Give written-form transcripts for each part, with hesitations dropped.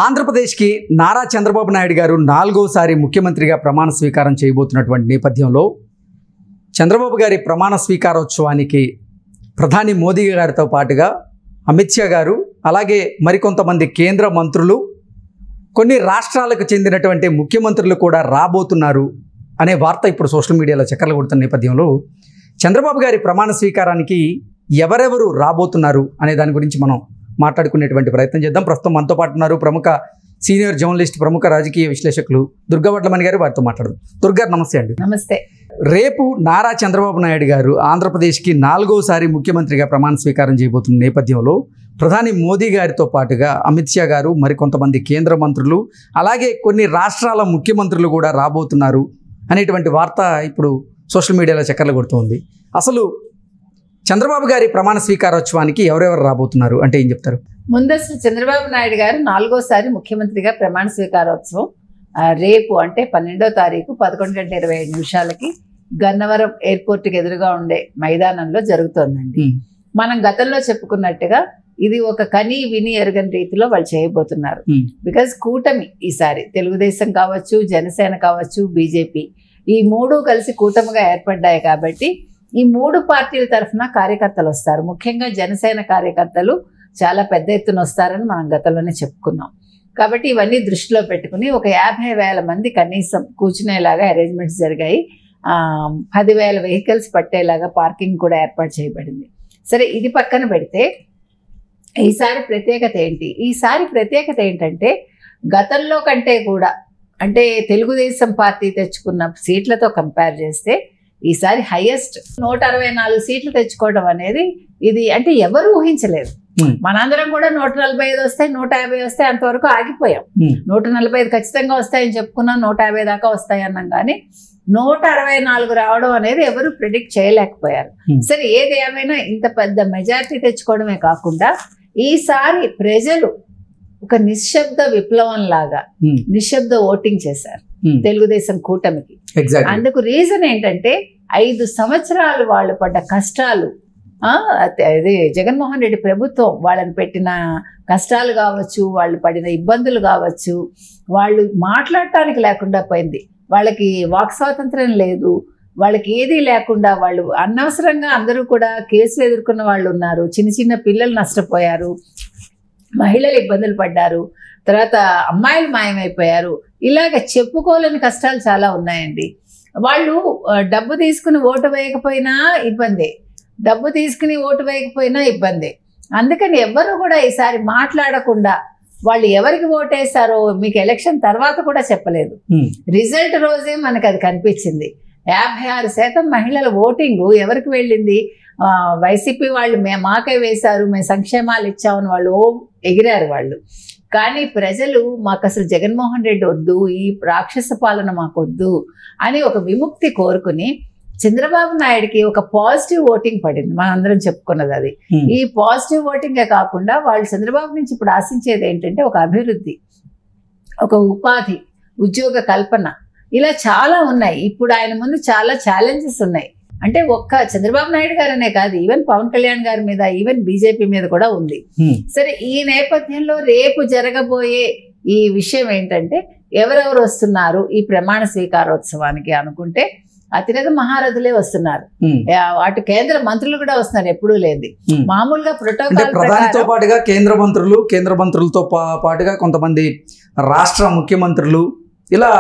ఆంధ్రప్రదేశ్కి నారా చంద్రబాబు నాయుడు గారు 4వసారి ముఖ్యమంత్రిగా ప్రమాణ స్వీకారం చేయబోతున్నటువంటి నేపథ్యంలో చంద్రబాబు గారి ప్రమాణ స్వీకారోత్సవానికి ప్రధాని మోదీ గారితో పాటుగా అమిత్ షా గారు అలాగే మరికొంతమంది కేంద్ర మంత్రులు కొన్ని రాష్ట్రాలకు చెందినటువంటి ముఖ్యమంత్రులు కూడా రాబోతున్నారు అనే వార్త ఇప్పుడు సోషల్ మీడియాలో చక్కర్లు కొడుతున్న నేపథ్యంలో చంద్రబాబు గారి ప్రమాణ స్వీకారానికి ఎవరెవరు రాబోతున్నారు అనే దాని గురించి మనం మాట్లాడుకునేటువంటి ప్రయత్నం చేద్దాం. ప్రస్తుతం మనతో పాటు ఉన్నారు ప్రముఖ సీనియర్ జర్నలిస్ట్, ప్రముఖ రాజకీయ విశ్లేషకులు దుర్గా వడ్లమణి గారు. వారితో మాట్లాడదాం. దుర్గా, నమస్తే అండి. నమస్తే. రేపు నారా చంద్రబాబు నాయుడు గారు ఆంధ్రప్రదేశ్కి 4వసారి ముఖ్యమంత్రిగా ప్రమాణ స్వీకారం చేయబోతున్న నేపథ్యంలో ప్రధాని మోదీ గారితో పాటుగా అమిత్ షా గారు, మరికొంతమంది కేంద్ర మంత్రులు, అలాగే కొన్ని రాష్ట్రాల ముఖ్యమంత్రులు కూడా రాబోతున్నారు అనేటువంటి వార్త ఇప్పుడు సోషల్ మీడియాలో చక్కర్లు కొడుతుంది. అసలు చంద్రబాబు గారి ప్రమాణ స్వీకారోత్సవానికి ఎవరెవరు రాబోతున్నారు అంటే ఏం చెప్తారు? ముందస్తు చంద్రబాబు నాయుడు గారు 4వసారి ముఖ్యమంత్రిగా ప్రమాణ స్వీకారోత్సవం రేపు అంటే 12వ తారీఖు 11:25 గన్నవరం ఎయిర్పోర్ట్కి ఎదురుగా ఉండే మైదానంలో జరుగుతోందండి. మనం గతంలో చెప్పుకున్నట్టుగా ఇది ఒక కని విని ఎరగని రీతిలో వాళ్ళు చేయబోతున్నారు. బికాజ్ కూటమి ఈసారి తెలుగుదేశం కావచ్చు, జనసేన కావచ్చు, బీజేపీ ఈ మూడు కలిసి కూటమిగా ఏర్పడ్డాయి కాబట్టి ఈ మూడు పార్టీల తరఫున కార్యకర్తలు వస్తారు. ముఖ్యంగా జనసేన కార్యకర్తలు చాలా పెద్ద ఎత్తున వస్తారని మనం గతంలోనే చెప్పుకున్నాం. కాబట్టి ఇవన్నీ దృష్టిలో పెట్టుకుని ఒక 50,000 మంది కనీసం కూర్చునేలాగా అరేంజ్మెంట్స్ జరిగాయి. 10,000 వెహికల్స్ పట్టేలాగా పార్కింగ్ కూడా ఏర్పాటు చేయబడింది. సరే, ఇది పక్కన పెడితే ఈసారి ప్రత్యేకత ఏంటి? ఈసారి ప్రత్యేకత ఏంటంటే గతంలో కంటే కూడా అంటే తెలుగుదేశం పార్టీ తెచ్చుకున్న సీట్లతో కంపేర్ చేస్తే ఈసారి హైయెస్ట్ 164 సీట్లు తెచ్చుకోవడం అనేది ఇది అంటే ఎవరు ఊహించలేదు. మనందరం కూడా 145 వస్తాయి, 150 వస్తాయి అంతవరకు ఆగిపోయాం. 145 ఖచ్చితంగా వస్తాయని చెప్పుకున్నాం, 150 దాకా వస్తాయి అన్నాం. కానీ 164 రావడం అనేది ఎవరు ప్రిడిక్ట్ చేయలేకపోయారు. సరే, ఏది ఏమైనా ఇంత పెద్ద మెజారిటీ తెచ్చుకోవడమే కాకుండా ఈసారి ప్రజలు ఒక నిశ్శబ్ద విప్లవం లాగా నిశ్శబ్ద ఓటింగ్ చేశారు తెలుగుదేశం కూటమికి. అందుకు రీజన్ ఏంటంటే 5 సంవత్సరాలు వాళ్ళు పడ్డ కష్టాలు, ఇది జగన్మోహన్ రెడ్డి ప్రభుత్వం వాళ్ళని పెట్టిన కష్టాలు కావచ్చు, వాళ్ళు పడిన ఇబ్బందులు కావచ్చు, వాళ్ళు మాట్లాడటానికి లేకుండా పోయింది. వాళ్ళకి వాక్ స్వాతంత్రం లేదు, వాళ్ళకి ఏదీ లేకుండా వాళ్ళు అనవసరంగా అందరూ కూడా కేసులు ఎదుర్కొన్న వాళ్ళు ఉన్నారు. చిన్న చిన్న పిల్లలు నష్టపోయారు, మహిళలు ఇబ్బందులు పడ్డారు, తర్వాత అమ్మాయిలు మాయమైపోయారు. ఇలాగ చెప్పుకోలేని కష్టాలు చాలా ఉన్నాయండి. వాళ్ళు డబ్బు తీసుకుని ఓటు వేయకపోయినా ఇబ్బందే, డబ్బు తీసుకుని ఓటు వేయకపోయినా ఇబ్బందే. అందుకని ఎవ్వరూ కూడా ఈసారి మాట్లాడకుండా వాళ్ళు ఎవరికి ఓటేశారో మీకు ఎలక్షన్ తర్వాత కూడా చెప్పలేదు. రిజల్ట్ రోజే మనకు అది కనిపించింది. 56% మహిళల ఓటింగు ఎవరికి వెళ్ళింది? వైసీపీ వాళ్ళు మాకే వేశారు, మేము సంక్షేమాలు ఇచ్చామని వాళ్ళు ఎగిరారు వాళ్ళు. కానీ ప్రజలు మాకు అసలు జగన్మోహన్ రెడ్డి వద్దు, ఈ రాక్షస పాలన మాకు వద్దు అని ఒక విముక్తి కోరుకుని చంద్రబాబు నాయుడికి ఒక పాజిటివ్ ఓటింగ్ పడింది. మనందరం చెప్పుకున్నది అది. ఈ పాజిటివ్ ఓటింగే కాకుండా వాళ్ళు చంద్రబాబు నుంచి ఇప్పుడు ఆశించేది ఏంటంటే ఒక అభివృద్ధి, ఒక ఉపాధి, ఉద్యోగ కల్పన, ఇలా చాలా ఉన్నాయి. ఇప్పుడు ఆయన ముందు చాలా ఛాలెంజెస్ ఉన్నాయి. అంటే ఒక్క చంద్రబాబు నాయుడు గారనే కాదు, ఈవెన్ పవన్ కళ్యాణ్ గారి మీద, ఈవెన్ బీజేపీ మీద కూడా ఉంది. సరే, ఈ నేపథ్యంలో రేపు జరగబోయే ఈ విషయం ఏంటంటే ఎవరెవరు వస్తున్నారు ఈ ప్రమాణ స్వీకారోత్సవానికి అనుకుంటే అతిరథ మహారథులే వస్తున్నారు. అటు కేంద్ర మంత్రులు కూడా వస్తున్నారు, ఎప్పుడూ లేదు. మామూలుగా ప్రోటోకాల్ ప్రధానితో పాటుగా కేంద్ర మంత్రులతో పాటుగా కొంతమంది రాష్ట్ర ముఖ్యమంత్రులు, ఇలా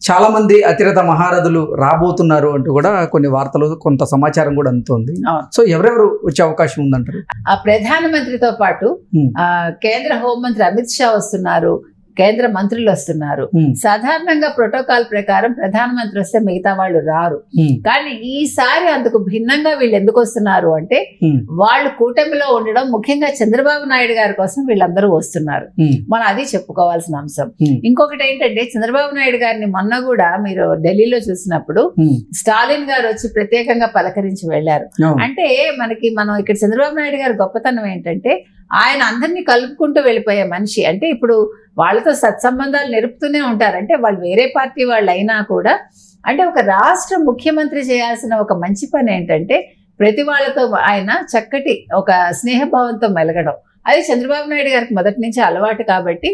చాలా మంది అతిరథ మహారథులు రాబోతున్నారు అంటూ కూడా కొన్ని వార్తలు, కొంత సమాచారం కూడా అందుతోంది. సో ఎవరెవరు వచ్చే అవకాశం ఉందంటారు? ఆ ప్రధానమంత్రితో పాటు కేంద్ర హోంమంత్రి అమిత్ షా వస్తున్నారు, కేంద్ర మంత్రులు వస్తున్నారు. సాధారణంగా ప్రోటోకాల్ ప్రకారం ప్రధానమంత్రి వస్తే మిగతా వాళ్ళు రారు. కానీ ఈసారి అందుకు భిన్నంగా వీళ్ళు ఎందుకు వస్తున్నారు అంటే వాళ్ళు కూటమిలో ఉండడం, ముఖ్యంగా చంద్రబాబు నాయుడు గారి కోసం వీళ్ళందరూ వస్తున్నారు. మనం అది చెప్పుకోవాల్సిన అంశం. ఇంకొకటి ఏంటంటే చంద్రబాబు నాయుడు గారిని మొన్న కూడా మీరు ఢిల్లీలో చూసినప్పుడు స్టాలిన్ గారు వచ్చి ప్రత్యేకంగా పలకరించి వెళ్లారు. అంటే మనం ఇక్కడ చంద్రబాబు నాయుడు గారి గొప్పతనం ఏంటంటే ఆయన అందరినీ కలుపుకుంటూ వెళ్ళిపోయే మనిషి. అంటే ఇప్పుడు వాళ్ళతో సత్సంబంధాలు నిలుపుతూనే ఉంటారు. అంటే వాళ్ళు వేరే పార్టీ వాళ్ళు అయినా కూడా అంటే ఒక రాష్ట్ర ముఖ్యమంత్రి చేయాల్సిన ఒక మంచి పని ఏంటంటే ప్రతి వాళ్ళతో ఆయన చక్కటి ఒక స్నేహభావంతో మెలగడం. అది చంద్రబాబు నాయుడు గారికి మొదటి నుంచి అలవాటు కాబట్టి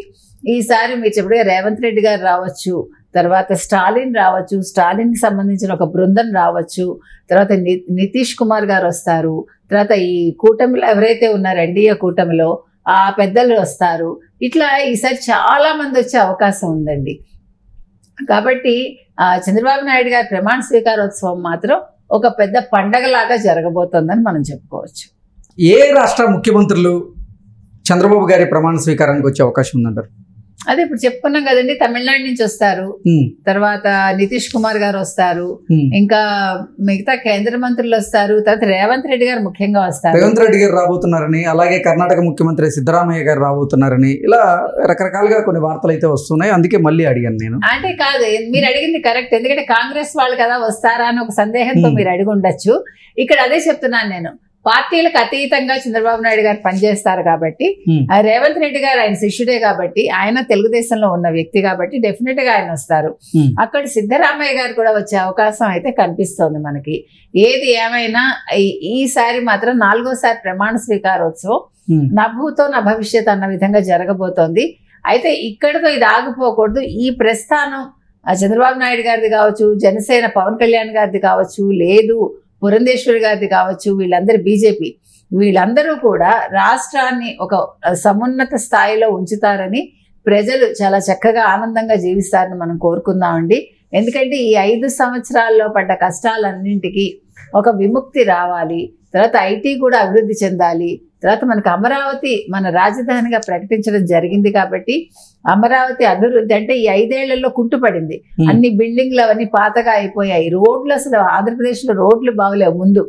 ఈసారి మీరు చెప్పినట్టుగా రేవంత్ రెడ్డి గారు రావచ్చు, తర్వాత స్టాలిన్ రావచ్చు, స్టాలిన్కి సంబంధించిన ఒక బృందం రావచ్చు, తర్వాత నితీష్ కుమార్ గారు వస్తారు, తర్వాత ఈ కూటమిలో ఎవరైతే ఉన్నారో ఎన్డీఏ కూటమిలో ఆ పెద్దలు వస్తారు. ఇట్లా ఈసారి చాలా మంది వచ్చే అవకాశం ఉందండి. కాబట్టి చంద్రబాబు నాయుడు గారి ప్రమాణ స్వీకారోత్సవం మాత్రం ఒక పెద్ద పండగలాగా జరగబోతోందని మనం చెప్పుకోవచ్చు. ఏ రాష్ట్ర ముఖ్యమంత్రులు చంద్రబాబు గారి ప్రమాణ స్వీకారానికి వచ్చే అవకాశం ఉందంటారు? అదే ఇప్పుడు చెప్పుకున్నాం కదండి, తమిళనాడు నుంచి వస్తారు, తర్వాత నితీష్ కుమార్ గారు వస్తారు, ఇంకా మిగతా కేంద్ర మంత్రులు వస్తారు, తర్వాత రేవంత్ రెడ్డి గారు ముఖ్యంగా వస్తారు. రేవంత్ రెడ్డి గారు రాబోతున్నారని, అలాగే కర్ణాటక ముఖ్యమంత్రి సిద్ధరామయ్య గారు రాబోతున్నారని ఇలా రకరకాలుగా కొన్ని వార్తలు అయితే వస్తున్నాయి. అందుకే మళ్ళీ అడిగాను నేను. అంటే కాదు, మీరు అడిగింది కరెక్ట్. ఎందుకంటే కాంగ్రెస్ వాళ్ళు కదా వస్తారా అని ఒక సందేహంతో మీరు అడిగి ఉండొచ్చు. ఇక్కడ అదే చెప్తున్నాను నేను, పార్టీలకు అతీతంగా చంద్రబాబు నాయుడు గారు పనిచేస్తారు కాబట్టి, రేవంత్ రెడ్డి గారు ఆయన శిష్యుడే కాబట్టి, ఆయన తెలుగుదేశంలో ఉన్న వ్యక్తి కాబట్టి డెఫినెట్ గా ఆయన వస్తారు. అక్కడ సిద్ధరామయ్య గారు కూడా వచ్చే అవకాశం అయితే కనిపిస్తోంది మనకి. ఏది ఏమైనా ఈసారి మాత్రం 4వ ప్రమాణ స్వీకారోత్సవం నా భూతో నా భవిష్యత్ అన్న విధంగా జరగబోతోంది. అయితే ఇక్కడితో ఇది ఆగిపోకూడదు. ఈ ప్రస్థానం చంద్రబాబు నాయుడు గారిది కావచ్చు, జనసేన పవన్ కళ్యాణ్ గారిది కావచ్చు, లేదు పురంధేశ్వరి గారిది కావచ్చు, వీళ్ళందరూ బీజేపీ, వీళ్ళందరూ కూడా రాష్ట్రాన్ని ఒక సమున్నత స్థాయిలో ఉంచుతారని, ప్రజలు చాలా చక్కగా ఆనందంగా జీవిస్తారని మనం కోరుకుందామండి. ఎందుకంటే ఈ 5 సంవత్సరాల్లో పడ్డ కష్టాలన్నింటికి ఒక విముక్తి రావాలి, తర్వాత ఐటీ కూడా అభివృద్ధి చెందాలి, తర్వాత మనకు అమరావతి మన రాజధానిగా ప్రకటించడం జరిగింది కాబట్టి అమరావతి అభివృద్ధి అంటే ఈ 5 ఏళ్లలో కుంటుపడింది. అన్ని బిల్డింగ్లు అవన్నీ పాతగా అయిపోయాయి. రోడ్లు అసలు ఆంధ్రప్రదేశ్లో రోడ్లు బాగులేవు ముందు.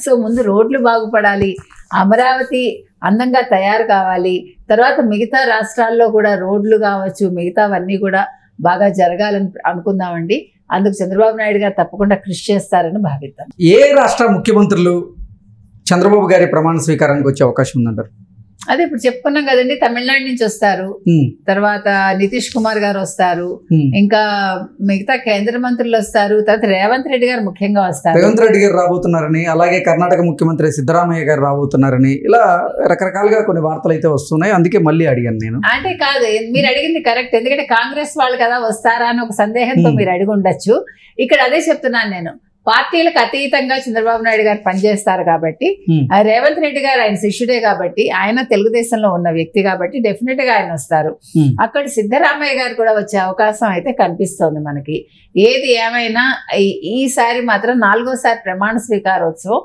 సో ముందు రోడ్లు బాగుపడాలి, అమరావతి అందంగా తయారు కావాలి, తర్వాత మిగతా రాష్ట్రాల్లో కూడా రోడ్లు కావచ్చు, మిగతావన్నీ కూడా బాగా జరగాలని అనుకుందామండి. అందుకు చంద్రబాబు నాయుడు గారు తప్పకుండా కృషి చేస్తారని భావిద్దాం. ఏ రాష్ట్ర ముఖ్యమంత్రులు చంద్రబాబు గారి ప్రమాణ స్వీకారానికి వచ్చే అవకాశం ఉందంటారు? అదే ఇప్పుడు చెప్పుకున్నాం కదండి, తమిళనాడు నుంచి వస్తారు, తర్వాత నితీష్ కుమార్ గారు వస్తారు, ఇంకా మిగతా కేంద్ర మంత్రులు వస్తారు, తర్వాత రేవంత్ రెడ్డి గారు ముఖ్యంగా వస్తారు. రేవంత్ రెడ్డి గారు రాబోతున్నారని, అలాగే కర్ణాటక ముఖ్యమంత్రి సిద్ధరామయ్య గారు రాబోతున్నారని ఇలా రకరకాలుగా కొన్ని వార్తలు అయితే వస్తున్నాయి. అందుకే మళ్ళీ అడిగాను నేను. అంటే కాదు, మీరు అడిగింది కరెక్ట్. ఎందుకంటే కాంగ్రెస్ వాళ్ళు కదా వస్తారా అని ఒక సందేహంతో మీరు అడిగి ఉండొచ్చు. ఇక్కడ అదే చెప్తున్నాను నేను, పార్టీలకు అతీతంగా చంద్రబాబు నాయుడు గారు పనిచేస్తారు కాబట్టి, రేవంత్ రెడ్డి గారు ఆయన శిష్యుడే కాబట్టి, ఆయన తెలుగుదేశంలో ఉన్న వ్యక్తి కాబట్టి డెఫినెట్ గా ఆయన వస్తారు. అక్కడ సిద్ధరామయ్య గారు కూడా వచ్చే అవకాశం అయితే కనిపిస్తోంది మనకి. ఏది ఏమైనా ఈసారి మాత్రం 4వ ప్రమాణ స్వీకారోత్సవం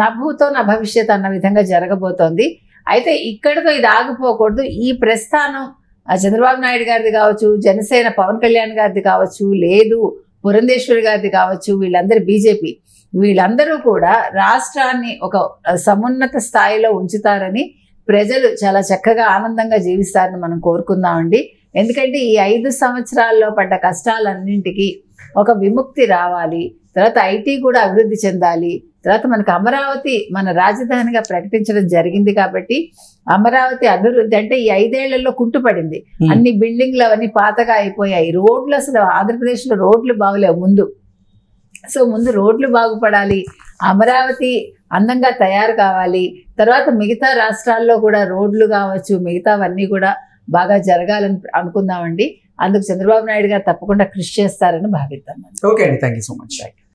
నా భూతో నా భవిష్యత్ అన్న విధంగా జరగబోతోంది. అయితే ఇక్కడితో ఇది ఆగిపోకూడదు. ఈ ప్రస్థానం చంద్రబాబు నాయుడు గారిది కావచ్చు, జనసేన పవన్ కళ్యాణ్ గారిది కావచ్చు, లేదు పురంధేశ్వరి గారిది కావచ్చు, వీళ్ళందరూ బీజేపీ, వీళ్ళందరూ కూడా రాష్ట్రాన్ని ఒక సమున్నత స్థాయిలో ఉంచుతారని, ప్రజలు చాలా చక్కగా ఆనందంగా జీవిస్తారని మనం కోరుకుందామండి. ఎందుకంటే ఈ 5 సంవత్సరాల్లో పడ్డ కష్టాలన్నింటికి ఒక విముక్తి రావాలి, తర్వాత ఐటీ కూడా అభివృద్ధి చెందాలి, తర్వాత మనకు అమరావతి మన రాజధానిగా ప్రకటించడం జరిగింది కాబట్టి అమరావతి అభివృద్ధి అంటే ఈ 5 ఏళ్లలో కుంటుపడింది. అన్ని బిల్డింగ్లు అవన్నీ పాతగా అయిపోయాయి. రోడ్లు అసలు ఆంధ్రప్రదేశ్లో రోడ్లు బాగులేవు ముందు. సో ముందు రోడ్లు బాగుపడాలి, అమరావతి అందంగా తయారు కావాలి, తర్వాత మిగతా రాష్ట్రాల్లో కూడా రోడ్లు కావచ్చు, మిగతావన్నీ కూడా బాగా జరగాలని అనుకుందామండి. అందుకు చంద్రబాబు నాయుడు గారు తప్పకుండా కృషి చేస్తారని భావిద్దాం. ఓకే అండి, థ్యాంక్ యూ సో మచ్.